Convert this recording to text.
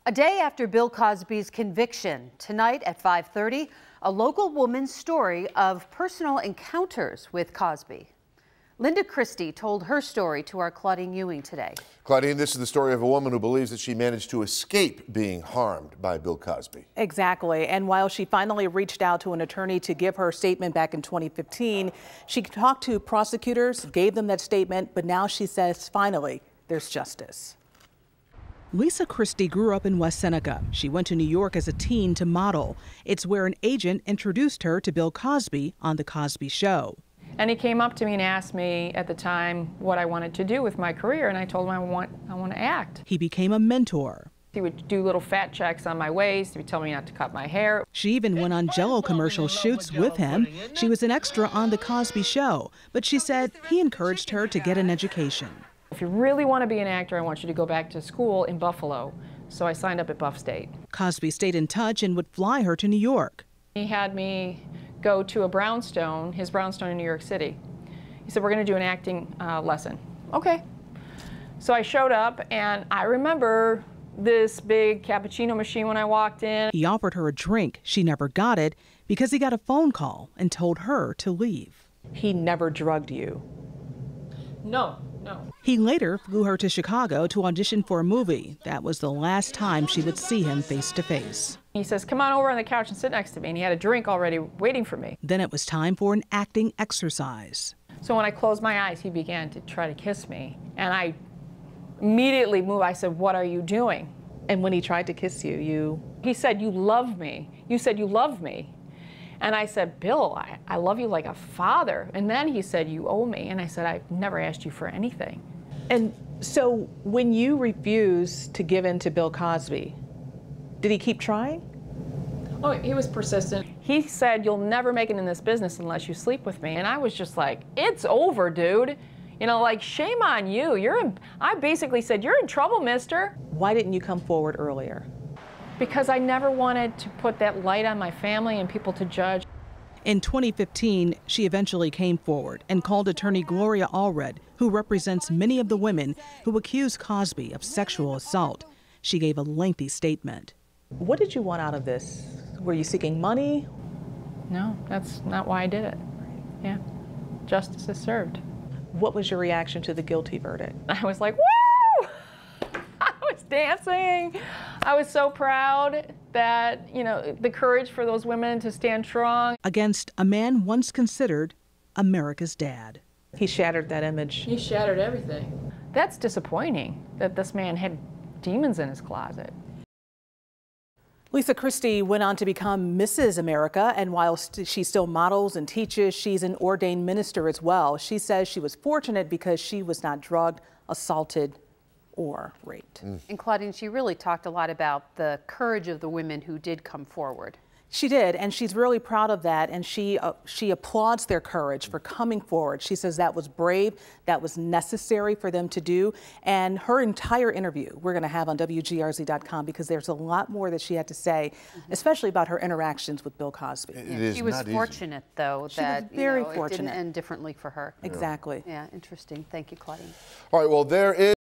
A day after Bill Cosby's conviction, tonight at 5:30, a local woman's story of personal encounters with Cosby. Linda Christie told her story to our Claudine Ewing today. Claudine, this is the story of a woman who believes that she managed to escape being harmed by Bill Cosby. Exactly. And while she finally reached out to an attorney to give her statement back in 2015, she talked to prosecutors, gave them that statement, but now she says finally there's justice. Lisa Christie grew up in West Seneca. She went to New York as a teen to model. It's where an agent introduced her to Bill Cosby on The Cosby Show. And he came up to me and asked me at the time what I wanted to do with my career, and I told him I want to act. He became a mentor. He would do little fat checks on my waist. He would tell me not to cut my hair. She even went on Jell-O commercial shoots with him. She was an extra on The Cosby Show, but she said he encouraged her to get an education. If you really want to be an actor, I want you to go back to school in Buffalo. So I signed up at Buff State. Cosby stayed in touch and would fly her to New York. He had me go to a brownstone, his brownstone in New York City. He said, we're going to do an acting lesson. Okay. So I showed up, and I remember this big cappuccino machine when I walked in. He offered her a drink. She never got it because he got a phone call and told her to leave. He never drugged you? No. He later flew her to Chicago to audition for a movie. That was the last time she would see him face to face. He says, come on over on the couch and sit next to me. And he had a drink already waiting for me. Then it was time for an acting exercise. So when I closed my eyes, he began to try to kiss me. And I immediately moved. I said, what are you doing? And when he tried to kiss you, He said, you love me. You said you love me. And I said, Bill, I love you like a father. And then he said, you owe me. And I said, I've never asked you for anything. And so when you refused to give in to Bill Cosby, did he keep trying? Oh, he was persistent. He said, you'll never make it in this business unless you sleep with me. And I was just like, it's over, dude. You know, like, shame on you. I basically said, you're in trouble, mister. Why didn't you come forward earlier? Because I never wanted to put that light on my family and people to judge. In 2015, she eventually came forward and called attorney Gloria Allred, who represents many of the women who accuse Cosby of sexual assault. She gave a lengthy statement. What did you want out of this? Were you seeking money? No, that's not why I did it. Yeah, justice is served. What was your reaction to the guilty verdict? I was like, woo! I was dancing. I was so proud that, you know, the courage for those women to stand strong. Against a man once considered America's dad. He shattered that image. He shattered everything. That's disappointing that this man had demons in his closet. Lisa Christie went on to become Mrs. America, and while she still models and teaches, she's an ordained minister as well. She says she was fortunate because she was not drugged, assaulted, or raped. And Claudine, she really talked a lot about the courage of the women who did come forward. She did, and she's really proud of that, and she applauds their courage for coming forward. She says that was brave, that was necessary for them to do, and her entire interview we're going to have on WGRZ.com because there's a lot more that she had to say, especially about her interactions with Bill Cosby. She was fortunate, though, that was very it fortunate. didn't end differently for her. Exactly. Yeah, interesting. Thank you, Claudine. All right, well, there is